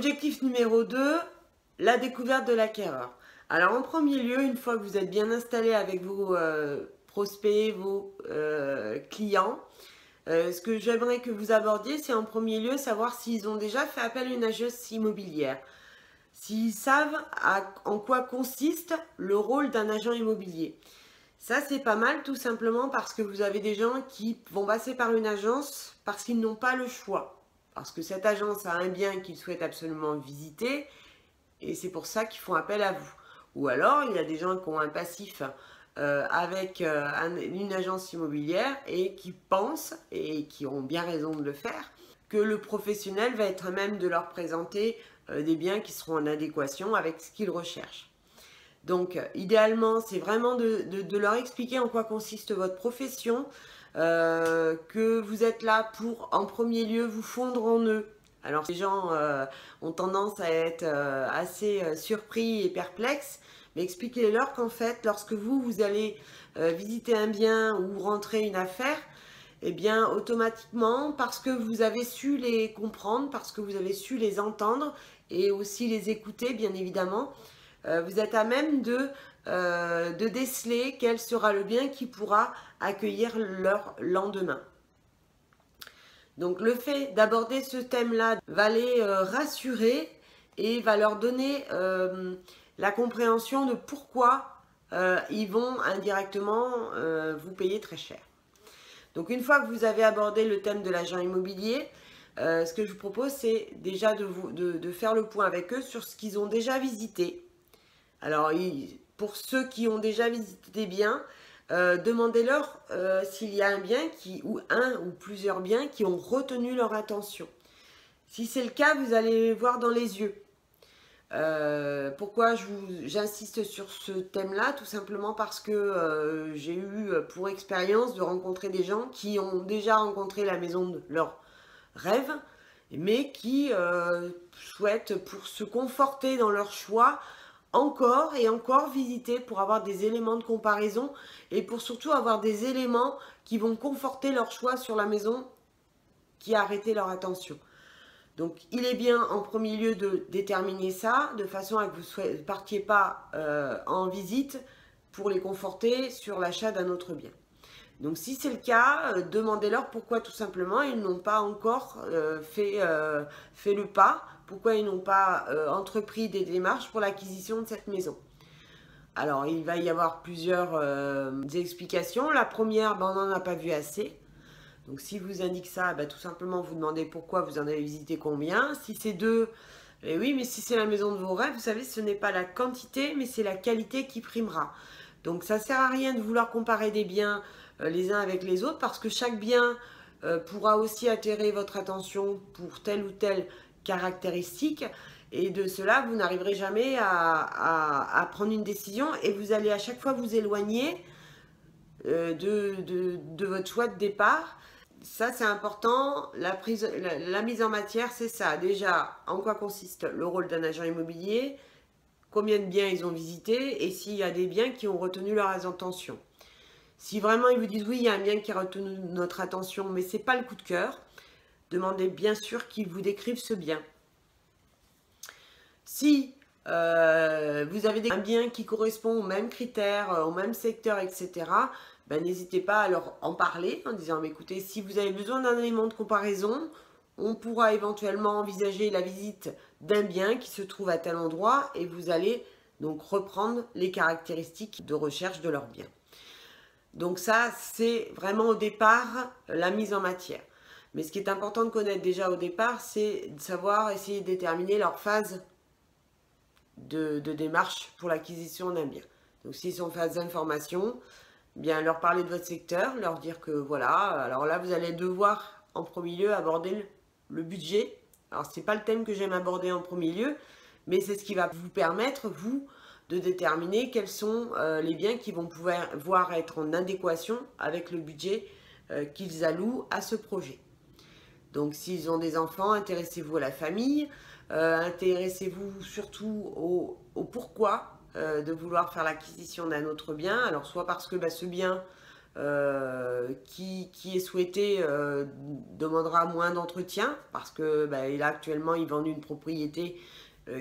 L'objectif numéro 2, la découverte de l'acquéreur. Alors en premier lieu, une fois que vous êtes bien installé avec vos prospects, vos clients, ce que j'aimerais que vous abordiez, c'est en premier lieu savoir s'ils ont déjà fait appel à une agence immobilière. S'ils savent en quoi consiste le rôle d'un agent immobilier. Ça, c'est pas mal tout simplement parce que vous avez des gens qui vont passer par une agence parce qu'ils n'ont pas le choix. Parce que cette agence a un bien qu'ils souhaitent absolument visiter et c'est pour ça qu'ils font appel à vous. Ou alors, il y a des gens qui ont un passif avec une agence immobilière et qui pensent, et qui ont bien raison de le faire, que le professionnel va être à même de leur présenter des biens qui seront en adéquation avec ce qu'ils recherchent. Donc, idéalement, c'est vraiment de leur expliquer en quoi consiste votre profession, que vous êtes là pour, en premier lieu, vous fondre en eux. Alors, les gens ont tendance à être assez surpris et perplexes, mais expliquez-leur qu'en fait, lorsque vous allez visiter un bien ou rentrer une affaire, eh bien, automatiquement, parce que vous avez su les comprendre, parce que vous avez su les entendre et aussi les écouter, bien évidemment, vous êtes à même de déceler quel sera le bien qui pourra accueillir leur lendemain. Donc le fait d'aborder ce thème-là va les rassurer et va leur donner la compréhension de pourquoi ils vont indirectement vous payer très cher. Donc une fois que vous avez abordé le thème de l'agent immobilier, ce que je vous propose, c'est déjà de faire le point avec eux sur ce qu'ils ont déjà visité. Alors, pour ceux qui ont déjà visité des biens, demandez-leur s'il y a un bien ou un ou plusieurs biens qui ont retenu leur attention. Si c'est le cas, vous allez voir dans les yeux. Pourquoi j'insiste sur ce thème-là? Tout simplement parce que j'ai eu pour expérience de rencontrer des gens qui ont déjà rencontré la maison de leur rêve, mais qui souhaitent, pour se conforter dans leur choix, encore et encore visiter pour avoir des éléments de comparaison et pour surtout avoir des éléments qui vont conforter leur choix sur la maison qui a arrêté leur attention. Donc il est bien en premier lieu de déterminer ça de façon à que vous ne partiez pas en visite pour les conforter sur l'achat d'un autre bien. Donc si c'est le cas, demandez-leur pourquoi tout simplement ils n'ont pas encore fait le pas, pourquoi ils n'ont pas entrepris des démarches pour l'acquisition de cette maison. Alors il va y avoir plusieurs explications. La première, on n'en a pas vu assez. Donc si vous indique ça, tout simplement vous demandez pourquoi vous en avez visité combien. Si c'est deux, eh oui, mais si c'est la maison de vos rêves, vous savez, ce n'est pas la quantité, mais c'est la qualité qui primera. Donc ça ne sert à rien de vouloir comparer des biens les uns avec les autres parce que chaque bien pourra aussi attirer votre attention pour telle ou telle caractéristique et de cela vous n'arriverez jamais à prendre une décision et vous allez à chaque fois vous éloigner de votre choix de départ. Ça c'est important, la mise en matière c'est ça, déjà en quoi consiste le rôle d'un agent immobilier, combien de biens ils ont visité et s'il y a des biens qui ont retenu leur attention. Si vraiment ils vous disent oui, il y a un bien qui a retenu notre attention, mais ce n'est pas le coup de cœur, demandez bien sûr qu'ils vous décrivent ce bien. Si vous avez un bien qui correspond aux mêmes critères, au même secteur, etc., n'hésitez pas à leur en parler en disant écoutez, si vous avez besoin d'un élément de comparaison, on pourra éventuellement envisager la visite d'un bien qui se trouve à tel endroit et vous allez donc reprendre les caractéristiques de recherche de leur bien. Donc ça, c'est vraiment au départ la mise en matière. Mais ce qui est important de connaître déjà au départ, c'est de savoir essayer de déterminer leur phase de démarche pour l'acquisition d'un bien. Donc s'ils sont en phase d'information, bien leur parler de votre secteur, leur dire que voilà, alors là vous allez devoir en premier lieu aborder le budget. Alors c'est pas le thème que j'aime aborder en premier lieu, mais c'est ce qui va vous permettre, vous, de déterminer quels sont les biens qui vont pouvoir être en adéquation avec le budget qu'ils allouent à ce projet. Donc s'ils ont des enfants, intéressez-vous à la famille, intéressez-vous surtout au pourquoi de vouloir faire l'acquisition d'un autre bien. Alors soit parce que ce bien qui est souhaité demandera moins d'entretien parce que là actuellement ils vendent une propriété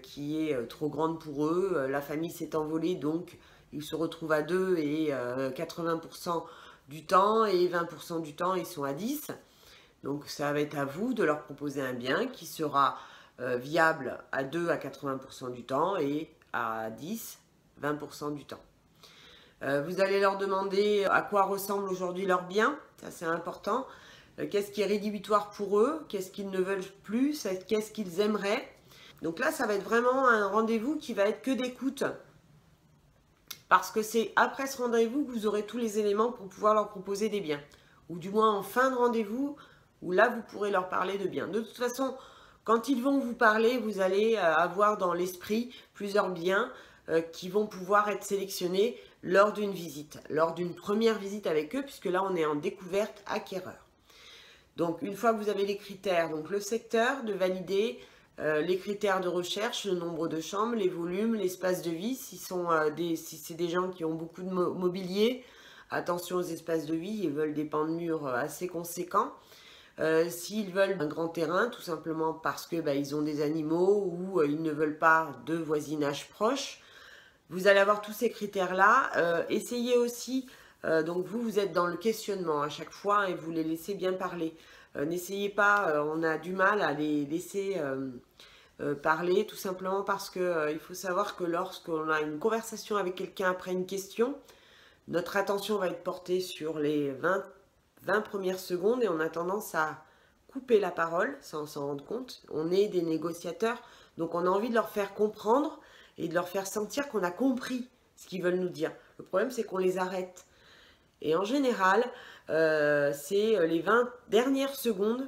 qui est trop grande pour eux. La famille s'est envolée, donc ils se retrouvent à 2 et 80% du temps et 20% du temps ils sont à 10. Donc ça va être à vous de leur proposer un bien qui sera viable à 2 à 80% du temps et à 10, 20% du temps. Vous allez leur demander à quoi ressemble aujourd'hui leur bien, ça c'est important. Qu'est-ce qui est rédhibitoire pour eux, qu'est-ce qu'ils ne veulent plus, qu'est-ce qu'ils aimeraient. Donc là, ça va être vraiment un rendez-vous qui va être que d'écoute. Parce que c'est après ce rendez-vous que vous aurez tous les éléments pour pouvoir leur proposer des biens. Ou du moins en fin de rendez-vous, où là, vous pourrez leur parler de biens. De toute façon, quand ils vont vous parler, vous allez avoir dans l'esprit plusieurs biens qui vont pouvoir être sélectionnés lors d'une visite, lors d'une première visite avec eux, puisque là, on est en découverte acquéreur. Donc, une fois que vous avez les critères, donc le secteur, de valider, les critères de recherche, le nombre de chambres, les volumes, l'espace de vie, si c'est des gens qui ont beaucoup de mobilier, attention aux espaces de vie, ils veulent des pans de murs assez conséquents. S'ils veulent un grand terrain, tout simplement parce que ils ont des animaux ou ils ne veulent pas de voisinage proche. Vous allez avoir tous ces critères-là. Essayez aussi, donc vous êtes dans le questionnement à chaque fois et vous les laissez bien parler. N'essayez pas, on a du mal à les laisser parler, tout simplement parce que il faut savoir que lorsqu'on a une conversation avec quelqu'un après une question, notre attention va être portée sur les 20 premières secondes et on a tendance à couper la parole sans s'en rendre compte. On est des négociateurs, donc on a envie de leur faire comprendre et de leur faire sentir qu'on a compris ce qu'ils veulent nous dire. Le problème, c'est qu'on les arrête. Et en général, c'est les 20 dernières secondes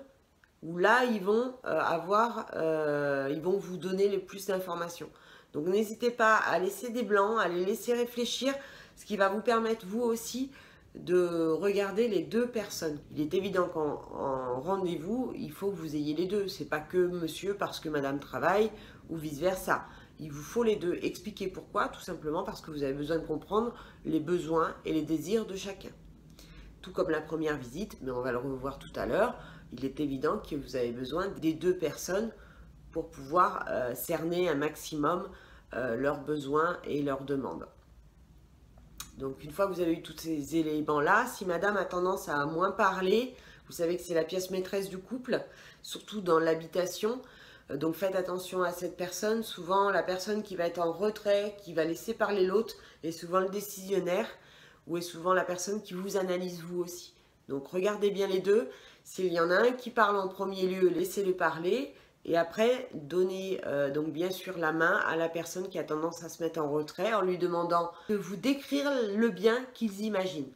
où là, ils vont ils vont vous donner le plus d'informations. Donc n'hésitez pas à laisser des blancs, à les laisser réfléchir, ce qui va vous permettre vous aussi de regarder les deux personnes. Il est évident qu'en rendez-vous, il faut que vous ayez les deux. C'est pas que monsieur parce que madame travaille ou vice-versa. Il vous faut les deux. Expliquez pourquoi, tout simplement parce que vous avez besoin de comprendre les besoins et les désirs de chacun. Tout comme la première visite, mais on va le revoir tout à l'heure, il est évident que vous avez besoin des deux personnes pour pouvoir cerner un maximum leurs besoins et leurs demandes. Donc une fois que vous avez eu tous ces éléments-là, si madame a tendance à moins parler, vous savez que c'est la pièce maîtresse du couple, surtout dans l'habitation, donc faites attention à cette personne. Souvent la personne qui va être en retrait, qui va laisser parler l'autre, est souvent le décisionnaire, ou est souvent la personne qui vous analyse vous aussi. Donc regardez bien les deux, s'il y en a un qui parle en premier lieu, laissez-le parler, et après, donnez donc bien sûr la main à la personne qui a tendance à se mettre en retrait en lui demandant de vous décrire le bien qu'ils imaginent.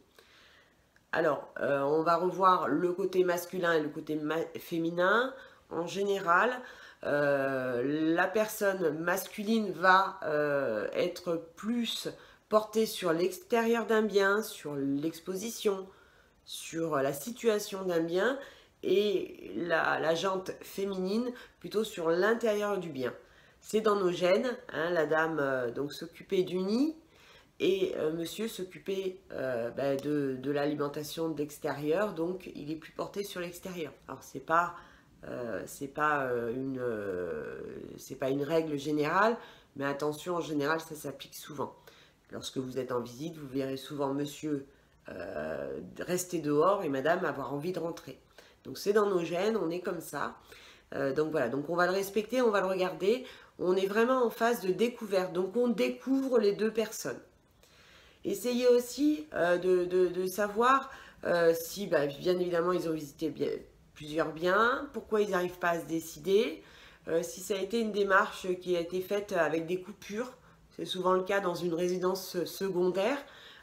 Alors, on va revoir le côté masculin et le côté féminin. En général, la personne masculine va être plus portée sur l'extérieur d'un bien, sur l'exposition, sur la situation d'un bien, et la jante féminine plutôt sur l'intérieur du bien. C'est dans nos gènes, hein, la dame donc s'occupait du nid et monsieur s'occupait de l'alimentation de l'extérieur, donc il est plus porté sur l'extérieur. Alors c'est pas une règle générale, mais attention, en général ça s'applique souvent. Lorsque vous êtes en visite, vous verrez souvent monsieur rester dehors et madame avoir envie de rentrer. Donc c'est dans nos gènes, on est comme ça. Donc voilà, donc on va le respecter, on va le regarder. On est vraiment en phase de découverte, donc on découvre les deux personnes. Essayez aussi de savoir si, bien évidemment, ils ont visité plusieurs biens, pourquoi ils n'arrivent pas à se décider, si ça a été une démarche qui a été faite avec des coupures. C'est souvent le cas dans une résidence secondaire.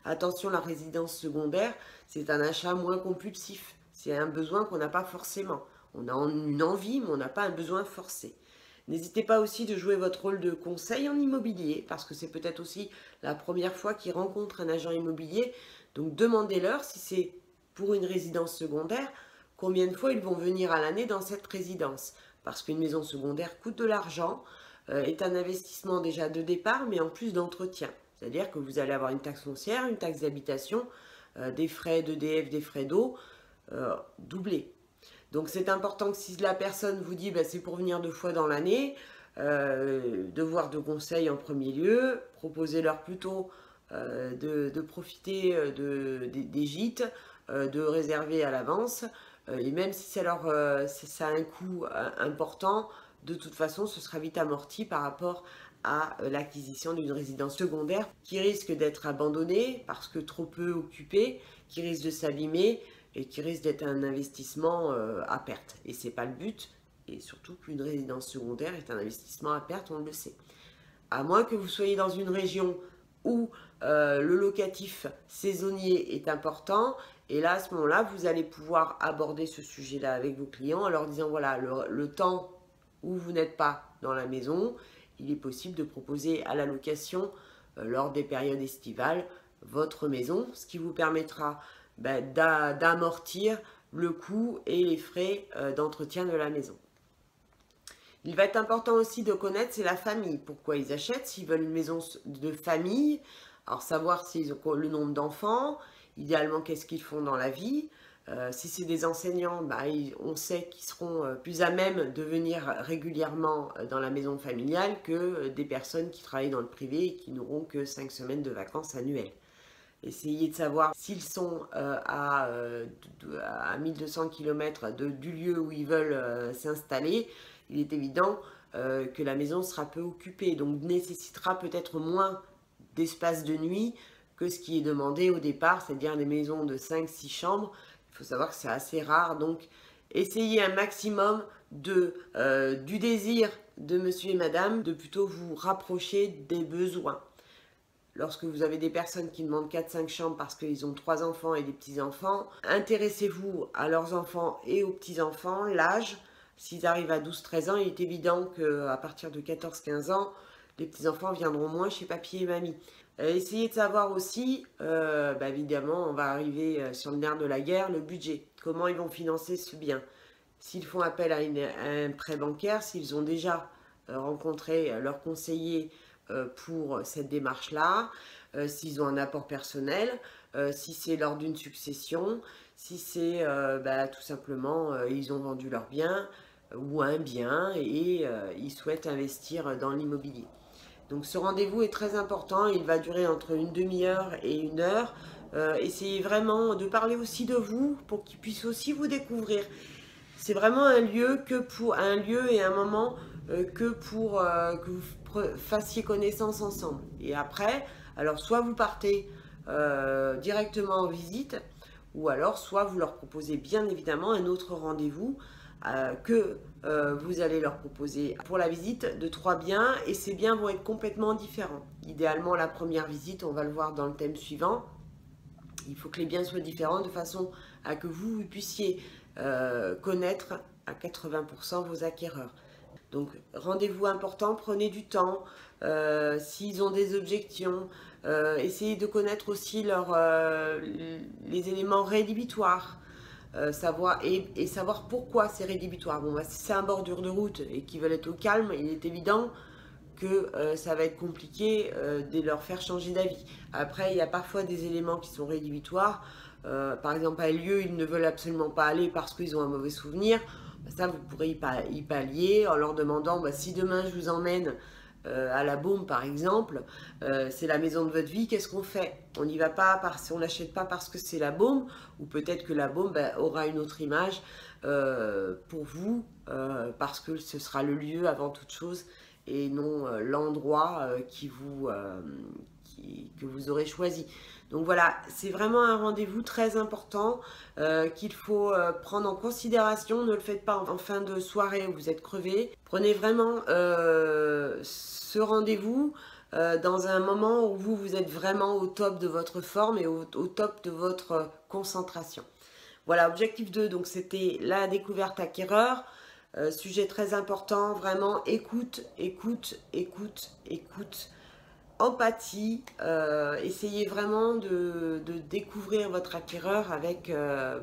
Attention, la résidence secondaire, c'est un achat moins compulsif. C'est un besoin qu'on n'a pas forcément. On a une envie, mais on n'a pas un besoin forcé. N'hésitez pas aussi de jouer votre rôle de conseil en immobilier, parce que c'est peut-être aussi la première fois qu'ils rencontrent un agent immobilier. Donc demandez-leur, si c'est pour une résidence secondaire, combien de fois ils vont venir à l'année dans cette résidence. Parce qu'une maison secondaire coûte de l'argent, est un investissement déjà de départ, mais en plus d'entretien. C'est-à-dire que vous allez avoir une taxe foncière, une taxe d'habitation, des frais d'EDF, des frais d'eau, doublés. Donc c'est important que si la personne vous dit c'est pour venir 2 fois dans l'année, devoir de conseil en premier lieu, proposez-leur plutôt de profiter des gîtes, de réserver à l'avance, et même si ça a un coût important, de toute façon ce sera vite amorti par rapport à l'acquisition d'une résidence secondaire qui risque d'être abandonnée parce que trop peu occupée, qui risque de s'abîmer et qui risque d'être un investissement à perte. Et c'est pas le but, et surtout qu'une résidence secondaire est un investissement à perte, on le sait. À moins que vous soyez dans une région où le locatif saisonnier est important, et là, à ce moment-là, vous allez pouvoir aborder ce sujet-là avec vos clients en leur disant, voilà, le temps où vous n'êtes pas dans la maison, il est possible de proposer à la location, lors des périodes estivales, votre maison, ce qui vous permettra d'amortir le coût et les frais d'entretien de la maison. Il va être important aussi de connaître, c'est la famille. Pourquoi ils achètent? S'ils veulent une maison de famille, alors savoir s'ils ont le nombre d'enfants, idéalement qu'est-ce qu'ils font dans la vie. Si c'est des enseignants, on sait qu'ils seront plus à même de venir régulièrement dans la maison familiale que des personnes qui travaillent dans le privé et qui n'auront que 5 semaines de vacances annuelles. Essayez de savoir s'ils sont à 1200 km du lieu où ils veulent s'installer. Il est évident que la maison sera peu occupée, donc nécessitera peut-être moins d'espace de nuit que ce qui est demandé au départ, c'est-à-dire des maisons de 5-6 chambres. Il faut savoir que c'est assez rare, donc essayez un maximum du désir de monsieur et madame de plutôt vous rapprocher des besoins. Lorsque vous avez des personnes qui demandent 4-5 chambres parce qu'ils ont 3 enfants et des petits-enfants, intéressez-vous à leurs enfants et aux petits-enfants, l'âge. S'ils arrivent à 12-13 ans, il est évident qu'à partir de 14-15 ans, les petits-enfants viendront moins chez papy et mamie. Essayez de savoir aussi, évidemment, on va arriver sur le nerf de la guerre, le budget. Comment ils vont financer ce bien? S'ils font appel à un prêt bancaire, s'ils ont déjà rencontré leur conseiller pour cette démarche-là, s'ils ont un apport personnel, si c'est lors d'une succession, si c'est tout simplement ils ont vendu leur bien ou un bien et ils souhaitent investir dans l'immobilier. Donc ce rendez-vous est très important, il va durer entre une demi-heure et 1 heure. Essayez vraiment de parler aussi de vous pour qu'ils puissent aussi vous découvrir. C'est vraiment un lieu et un moment que pour que vous fassiez connaissance ensemble. Et après, alors soit vous partez directement en visite, ou alors soit vous leur proposez bien évidemment un autre rendez-vous que vous allez leur proposer pour la visite de 3 biens, et ces biens vont être complètement différents. Idéalement, la première visite, on va le voir dans le thème suivant, il faut que les biens soient différents de façon à que vous puissiez connaître à 80% vos acquéreurs. Donc rendez-vous important, prenez du temps, s'ils ont des objections, essayez de connaître aussi les éléments rédhibitoires, savoir pourquoi c'est rédhibitoire. Bon, si c'est un bordure de route et qu'ils veulent être au calme, il est évident que ça va être compliqué de leur faire changer d'avis. Après, il y a parfois des éléments qui sont rédhibitoires. Par exemple, à un lieu, ils ne veulent absolument pas aller parce qu'ils ont un mauvais souvenir. Ça, vous pourrez y pallier en leur demandant si demain je vous emmène à la Baume, par exemple, c'est la maison de votre vie, qu'est-ce qu'on fait? On n'y va pas, on n'achète pas parce que c'est la Baume, ou peut-être que la Baume aura une autre image pour vous, parce que ce sera le lieu avant toute chose et non l'endroit que vous aurez choisi. Donc voilà, c'est vraiment un rendez-vous très important qu'il faut prendre en considération. Ne le faites pas en fin de soirée où vous êtes crevé. Prenez vraiment ce rendez-vous dans un moment où vous êtes vraiment au top de votre forme et au top de votre concentration. Voilà, objectif 2, donc c'était la découverte acquéreur. Sujet très important, vraiment écoute, écoute, écoute, écoute. Empathie, essayez vraiment de découvrir votre acquéreur avec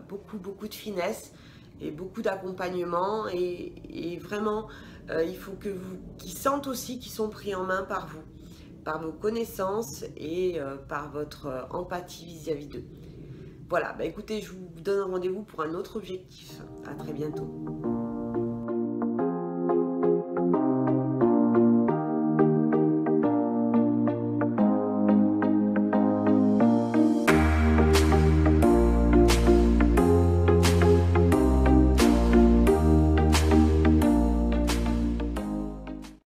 beaucoup de finesse et beaucoup d'accompagnement, et vraiment il faut qu'ils sentent aussi qu'ils sont pris en main par vous, par vos connaissances et par votre empathie vis-à-vis d'eux. Voilà, bah écoutez, je vous donne rendez-vous pour un autre objectif. À très bientôt.